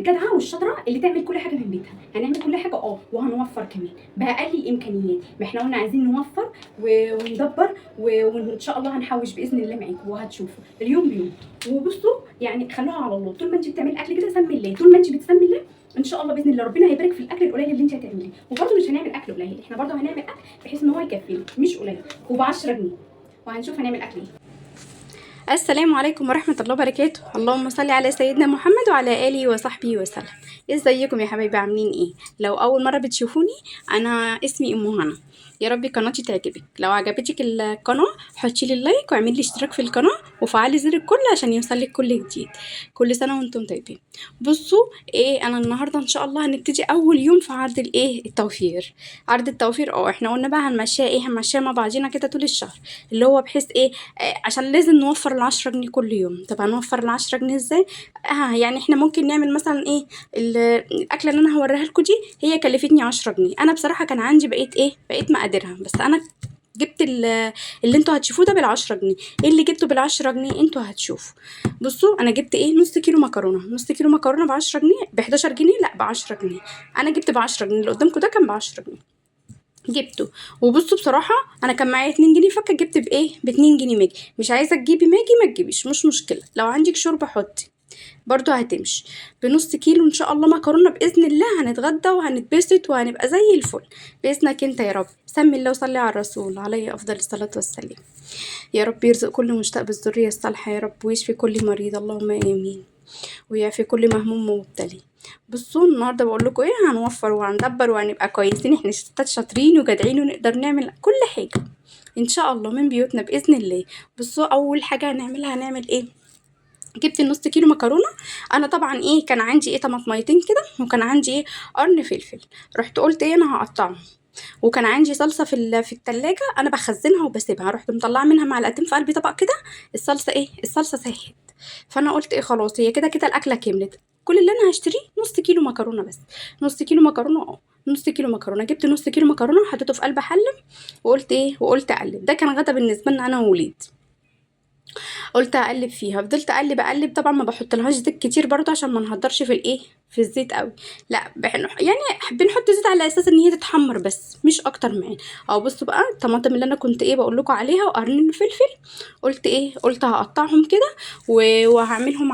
الجدعه والشاطره اللي تعمل كل حاجه من بيتها. هنعمل كل حاجه وهنوفر كمان باقل الامكانيات. ما احنا قلنا عايزين نوفر وندبر وان شاء الله هنحوش باذن الله معاكم وهتشوفوا اليوم بيوم. وبصوا يعني خلوها على الله، طول ما انت بتعملي اكل كده سمي الله، طول ما انت بتسمي الله ان شاء الله باذن الله ربنا هيبارك في الاكل القليل اللي انت هتعمليه. وبرده مش هنعمل اكل قليل، احنا برده هنعمل اكل بحيث ان هو يكفينا مش قليل وب 10 جنيه، وهنشوف هنعمل اكل ايه. السلام عليكم ورحمة الله وبركاته. اللهم صل على سيدنا محمد وعلى آله وصحبه وسلم. ازيكم يا حبايبي عاملين ايه؟ لو اول مرة بتشوفوني انا اسمي ام هنا. يا رب قناتي تعجبك. لو عجبتك القناة حطي لي اللايك واعملي اشتراك في القناة وفعلي زر الكل عشان يوصلك كل جديد. كل سنة وانتم طيبين. بصوا ايه، انا النهارده ان شاء الله هنبتدي اول يوم في عرض الايه التوفير. عرض التوفير احنا قلنا بقى هنمشيها مع بعضينا كده طول الشهر، اللي هو بحيث ايه عشان لازم نوفر ال10 جنيه كل يوم. طب هنوفر ال10 جنيه ازاي؟ يعني احنا ممكن نعمل مثلا ايه الاكله اللي انا هوريها لكم دي هي كلفتني 10 جنيه. انا بصراحه كان عندي بقيت مقاديرها، بس انا جبت اللي انتوا هتشوفوه ده بال10 جنيه. ايه اللي جبته بال10 جنيه انتوا هتشوفوا. بصوا انا جبت نص كيلو مكرونه. نص كيلو مكرونه ب10 جنيه، ب11 جنيه، لا ب10 جنيه. انا جبت ب10 جنيه، اللي قدامكم ده كان ب10 جنيه جبته. وبصوا بصراحه انا كان معايا 2 جنيه فكه، جبت ب2 جنيه ماجي. مش عايزه تجيبي ماجي ما تجيبيش، مش مشكله. لو عندك شوربه حطي برضو هتمشي. بنص كيلو ان شاء الله مكرونه باذن الله هنتغدى وهنتبسط وهنبقى زي الفل باذنك انت يا رب. سمي الله وصلي على الرسول عليه افضل الصلاه والسلام. يا رب يرزق كل مشتاق بالذريه الصالحه يا رب، ويشفي كل مريض اللهم امين، ويعفي كل مهموم ومبتلي. بصوا النهارده بقول لكم هنوفر وهندبر وهنبقى كويسين. احنا ستات شاطرين وجدعين ونقدر نعمل كل حاجه ان شاء الله من بيوتنا باذن الله. بصوا اول حاجه هنعمل جبت نص كيلو مكرونه. انا طبعا كان عندي طماطميتين كده، وكان عندي قرن فلفل. رحت قلت انا هقطعهم. وكان عندي صلصه في التلاجة انا بخزنها وبسيبها. رحت مطلعه منها معلقتين في قلب طبق كده. الصلصه ساحت. فانا قلت خلاص هي كده كده الاكله كملت. كل اللي انا هشتريه نص كيلو مكرونه بس. نص كيلو مكرونه نص كيلو مكرونه. جبت نص كيلو مكرونه وحطيته في قلب حله. وقلت اقلب. ده كان غدا بالنسبه لنا انا ووليد. قلت اقلب فيها، فضلت اقلب طبعا ما بحطلهاش زيت كتير برضه عشان ما نهدرش في الزيت قوي. لا يعني بنحط زيت على اساس ان هي تتحمر بس مش اكتر معانا. بصوا بقى الطماطم اللي انا كنت بقول لكم عليها وقرنين الفلفل. قلت هقطعهم كده وهعملهم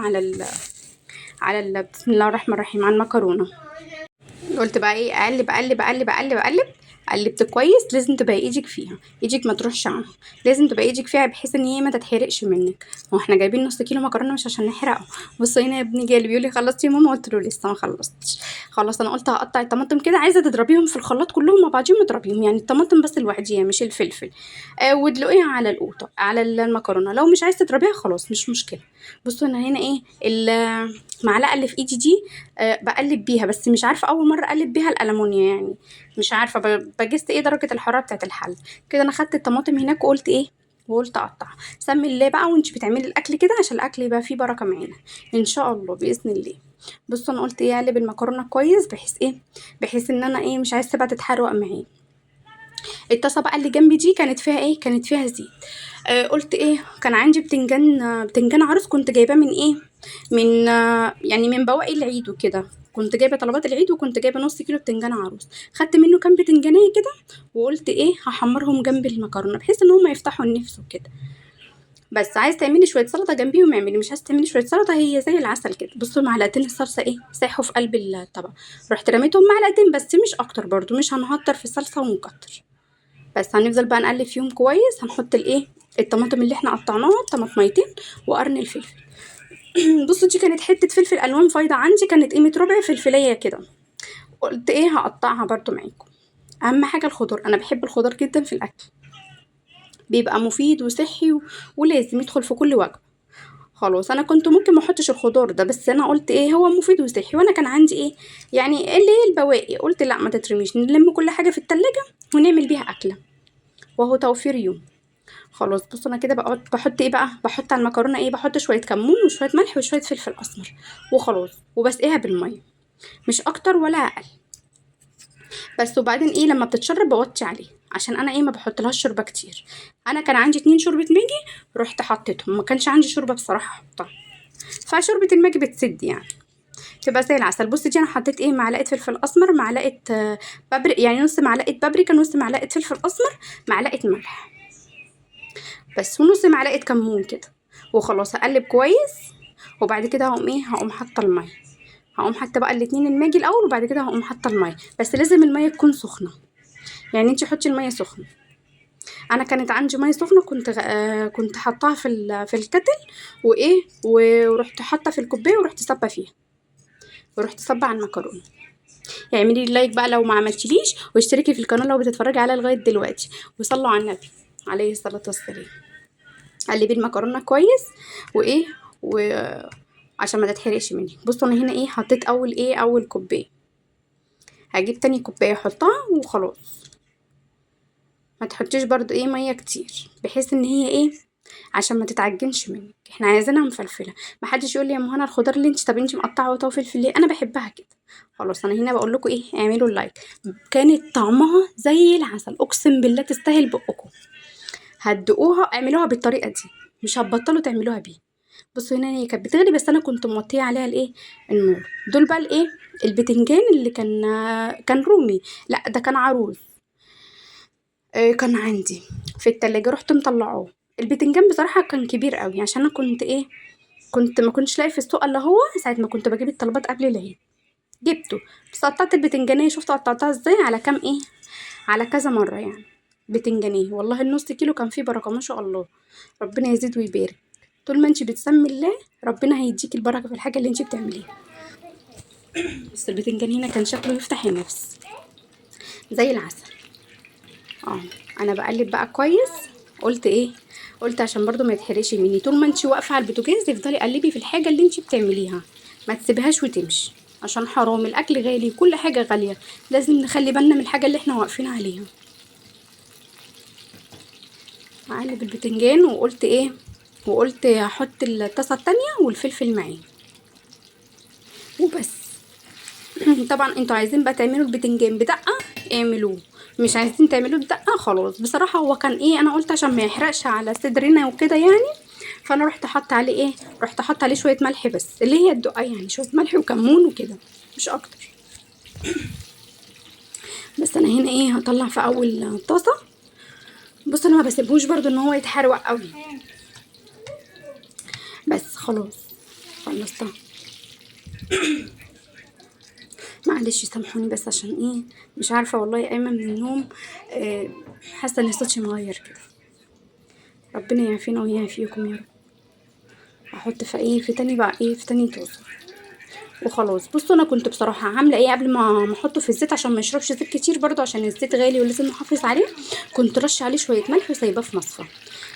بسم الله الرحمن الرحيم على المكرونه. قلت بقى اقلب اقلب اقلب اقلب اقلب. قلبت كويس. لازم تبقى ايدك ما تروحش عنها. لازم تبقى ايدك فيها بحيث ان هي ما تتحرقش منك. هو احنا جايبين نص كيلو مكرونه مش عشان نحرقه. بصوا هنا يا ابني جاي بيقول لي خلصتي يا ماما؟ قلت له لسه ما خلصتش. خلاص انا قلت هقطع الطماطم كده. عايزه تضربيهم في الخلاط كلهم مع بعضهم اضربيهم، يعني الطماطم بس لوحديها مش الفلفل. وادلقيها على القوطه على المكرونه. لو مش عايزه تضربيها خلاص مش مشكله. بصوا انا هنا المعلقه اللي في ايدي دي بقلب بيها، بس مش عارفه اول مره اقلب بيها الالمونيا يعني. مش عارفه بجست درجه الحراره بتاعه الحل. كده انا خدت الطماطم هناك وقلت اقطع. سمي الله بقى وانت بتعملي الاكل كده عشان الاكل يبقى فيه بركه معانا ان شاء الله باذن الله. بصوا انا قلت اقلب المكرونه كويس بحيث ان انا مش عايزه تبقى تتحرق معايا. الطاسه بقى اللي جنبي دي كانت فيها زيت. قلت كان عندي بتنجان عروس. كنت جايباه من يعني من بواقي العيد وكده. كنت جايبه طلبات العيد وكنت جايبه نص كيلو بتنجان عروس. خدت منه كام بتنجانيه كده وقلت هحمرهم جنب المكرونه بحيث ان هم يفتحوا النفس وكده. بس عايز تعملي شويه سلطه جنبيهم اعملي، مش عايز تعملي شويه سلطه هي زي العسل كده. بصوا معلقتين الصلصه ساحوا في قلب الطبق. رحت رميتهم معلقتين بس مش اكتر، برضو مش هنهطر في الصلصه ونكتر. بس هنفضل بقى نقلب فيهم كويس. هنحط الطماطم اللي احنا قطعناها طماطميتين وقرن الفلفل. بصوا دي كانت حته فلفل الوان فايضه عندي، كانت قيمه ربع فلفليه كده. قلت هقطعها برضو معاكم. اهم حاجه الخضار، انا بحب الخضار جدا في الاكل. بيبقى مفيد وصحي ولازم يدخل في كل وجبه. خلاص انا كنت ممكن ما احطش الخضار ده، بس انا قلت هو مفيد وصحي وانا كان عندي يعني اللي هي البواقي. قلت لا ما تترميش، نلم كل حاجه في التلاجة ونعمل بيها اكله وهو توفير يوم. خلاص بصوا انا كده بحط بحط على المكرونه بحط شويه كمون وشويه ملح وشويه فلفل اسمر وخلاص، وبسقيها بالميه مش اكتر ولا اقل بس. وبعدين لما بتتشرب بوطي عليه عشان انا ما بحطلهاش شوربه كتير. انا كان عندي 2 شوربه ماجي رحت حطيتهم، ما كانش عندي شوربه بصراحه احطها. فشوربه الماجي بتسد يعني تبقى زي العسل. بصي دي انا حطيت ايه، معلقه فلفل اسمر، معلقه يعني نص معلقه بابريكا، نص معلقه فلفل اسمر، معلقه ملح بس، ونص معلقه كمون كده، وخلاص هقلب كويس. وبعد كده هقوم ايه، هقوم حاطه الميه، هقوم حاطه بقى الاتنين الماجي الاول، وبعد كده هقوم حاطه الميه. بس لازم الميه تكون سخنه، يعني انتي حطي الميه سخنه. انا كانت عندي ميه سخنه، كنت حطاها في الكتل، وايه ورحت حاطه في الكوبايه، ورحت صبه فيها، ورحت صبه على المكرونه. اعملي لي لايك بقى لو ما عملتيليش، واشتركي في القناه لو بتتفرجي عليا لغايه دلوقتي، وصلوا على النبي عليه الصلاه والسلام. قلبي المكرونه كويس، وايه وعشان ما تتحرقش مني. بصوا انا هنا ايه، حطيت اول كوبايه، هجيب تاني كوبايه احطها وخلاص. ما تحطيش برضو ايه ميه كتير، بحيث ان هي ايه، عشان ما تتعجنش منك. احنا عايزينها مفلفله. ما حدش يقول لي يا مهنا الخضار اللي انت، طب انت مقطعه وطا وفلفل ليه؟ انا بحبها كده. خلاص انا هنا بقول لكم ايه، اعملوا اللايك. كانت طعمها زي العسل، اقسم بالله تستاهل بقكم. هتدوقوها، اعملوها بالطريقه دي، مش هتبطلوا تعملوها بيه. بصوا هنا هي كانت بتغلي، بس انا كنت موطيه عليها الايه، النور. دول بقى الايه، البتنجان اللي كان رومي، لا ده كان عروس. كان عندي في التلاجة، رحت مطلعوه. البتنجان بصراحة كان كبير قوي، عشان انا كنت ايه، ما كنتش لاقي في السوق الا هو ساعة ما كنت بجيب الطلبات قبل العيد. جبته، بس قطعت البتنجانية، شفت قطعتها ازاي، على كام ايه، على كذا مرة يعني. بتنجانية والله النص كيلو كان فيه بركة ما شاء الله. ربنا يزيد ويبارك. طول ما انتي بتسمي الله، ربنا هيديكي البركة في الحاجة اللي انتي بتعمليها. بس البتنجان هنا كان شكله يفتح النفس زي العسل. اه انا بقلب بقى كويس. قلت ايه، قلت عشان برضو ما يتحرقش مني، طول ما انت واقفه على البوتاجاز افضلي قلبي في الحاجه اللي انت بتعمليها، ما تسيبهاش وتمشي، عشان حرام الاكل غالي، كل حاجه غاليه، لازم نخلي بالنا من الحاجه اللي احنا واقفين عليها. اقلب البتنجان، وقلت ايه، وقلت هحط الطاسه التانية والفلفل معاه وبس. طبعا انتوا عايزين بقى تعملوا البتنجان بدقه، اعملوه. مش عايزين تعملوه بدقه خلاص. بصراحه هو كان ايه، انا قلت عشان ما يحرقش على صدرنا وكده يعني، فانا رحت حاطه عليه ايه، رحت حاطه عليه شويه ملح بس، اللي هي الدقه يعني، شويه ملح وكمون وكده، مش اكتر. بس انا هنا ايه، هطلع في اول طاسه. بص انا ما بسيبهوش برضو ان هو يتحروق قوي. بس خلاص خلصتها. معلش سامحوني بس عشان ايه، مش عارفه والله قايمه من النوم، حاسه ان صوتي مغير كده. ربنا يعافينا ويعافيكم يا رب. هحط في ايه، في تاني بقى ايه، في تاني طاسه وخلاص. بصوا انا كنت بصراحه عامله ايه قبل ما احطه في الزيت، عشان ما يشربش زيت كتير برضو، عشان الزيت غالي ولازم نحافظ عليه. كنت رش عليه شويه ملح وسايباه في مصفى.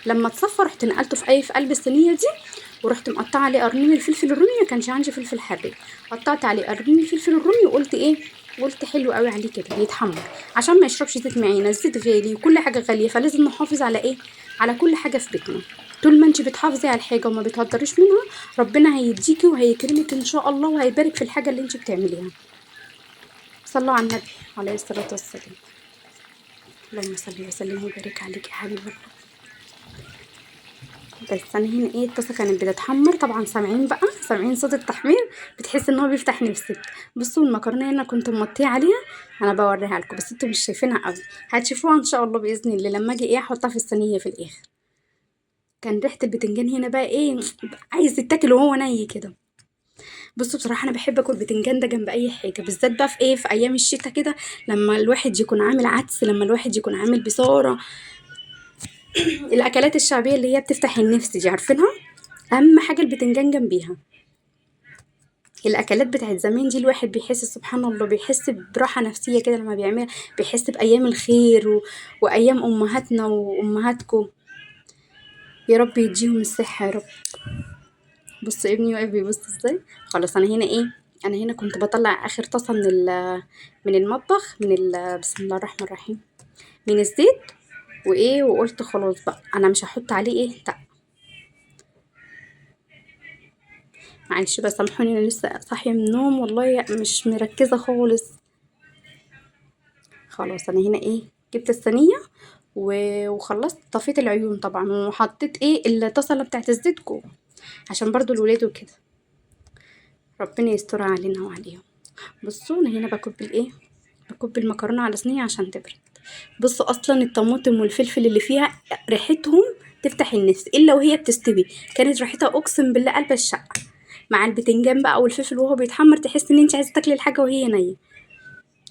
لما اتصفى رحت نقلته في قلب الصينيه دي، ورحت مقطعه عليه قرنين الفلفل الرومي، ما كانش عندي فلفل حراق، قطعت عليه قرنين الفلفل الرومي، وقلت ايه، قلت حلو قوي عليه كده يتحمر، عشان ما يشربش زيت معانا. الزيت غالي وكل حاجه غاليه، فلازم نحافظ على ايه، على كل حاجه في بيتنا. طول ما انت بتحافظي على الحاجه وما بتهدريش منها، ربنا هيديكي وهيكرمك ان شاء الله، وهيبارك في الحاجه اللي انت بتعمليها. صلوا على النبي عليه الصلاه والسلام. اللهم صل وسلم وبارك عليك يا حبيبي. بس انا هنا ايه، الطاسه كانت بتتحمر طبعا، سامعين بقى، سامعين صوت التحمير، بتحس ان هو بيفتح نفسك. بصوا المكرونه هنا كنت موطيه عليها، انا بوريها لكم بس انتوا مش شايفينها قوي، هتشوفوها ان شاء الله باذن الله لما اجي ايه احطها في الصينيه في الاخر. كان ريحه البتنجان هنا بقى ايه، عايز يتاكل وهو ني كده. بصوا بصراحه انا بحب اكل بتنجان ده جنب اي حاجه، بالذات بقى في ايه، في ايام الشتاء كده، لما الواحد يكون عامل عدس، لما الواحد يكون عامل بصاره، الاكلات الشعبيه اللي هي بتفتح النفس دي، عارفينها. اهم حاجه البتنجان جنبيها. الاكلات بتاعت زمان دي الواحد بيحس سبحان الله، بيحس براحه نفسيه كده لما بيعملها، بيحس بايام الخير وايام امهاتنا وامهاتكم. يا رب يديهم الصحه يا رب. بص ابني واقف بيبص ازاي. خلاص انا هنا ايه، انا هنا كنت بطلع اخر طاسه من المطبخ، بسم الله الرحمن الرحيم، من الزيت. وايه، وقلت خلاص بقى انا مش هحط عليه ايه، معلش بس سامحوني انا لسه صاحيه من النوم والله، مش مركزه خالص. خلاص انا هنا ايه، جبت الصينيه وخلصت، طفيت العيون طبعا، وحطيت ايه الطاسه اللي بتاعت الزيت جوه، عشان برضو الولاد وكده. ربنا يستر علينا وعليهم. بصوا انا هنا بكب المكرونه على صينيه عشان تبرد. بصوا اصلا الطماطم والفلفل اللي فيها ريحتهم تفتح النفس، الا وهي بتستوي كانت ريحتها اقسم بالله قلب الشقه، مع البتنجان بقى والفلفل وهو بيتحمر تحس ان انت عايزه تاكلي الحاجه وهي نيه.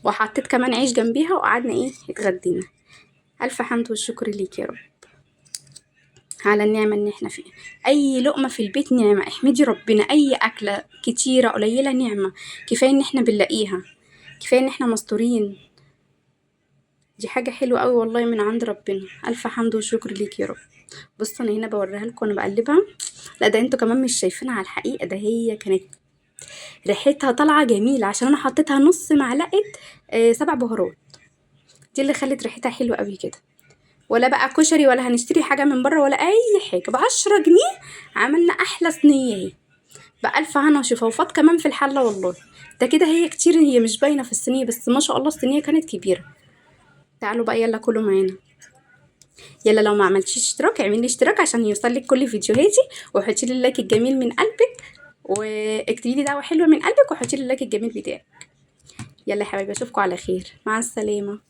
وحطيت كمان عيش جنبيها وقعدنا اتغدينا. الف حمد والشكر ليك يا رب على النعمه اللي احنا فيها. اي لقمه في البيت نعمه، احمدي ربنا. اي اكله كتيره قليله نعمه، كفايه ان احنا بنلاقيها، كفايه ان احنا مستورين. دي حاجه حلوه قوي والله من عند ربنا. الف حمد وشكر ليك يا رب. بصوا انا هنا بوريها لكم وانا بقلبها. لا ده انتوا كمان مش شايفينها على الحقيقه، ده هي كانت ريحتها طالعه جميله عشان انا حطيتها نص معلقه 7 بهارات، دي اللي خلت ريحتها حلوه قوي كده. ولا بقى كشري ولا هنشتري حاجه من بره ولا اي حاجه، ب10 جنيه عملنا احلى صينيه اهي، بألف هنا وشفا. وفات كمان في الحله والله. ده كده هي كتير، هي مش باينه في الصينيه بس ما شاء الله الصينيه كانت كبيره. تعالوا بقى يلا كلوا معانا. يلا لو ما عملتيش اشتراك اعملي اشتراك عشان يوصلك كل فيديوهاتي، وحطي لي اللايك الجميل من قلبك، واكتبي لي دعوه حلوه من قلبك، وحطي لي اللايك الجميل بتاعك. يلا يا حبايبي اشوفكم على خير، مع السلامه.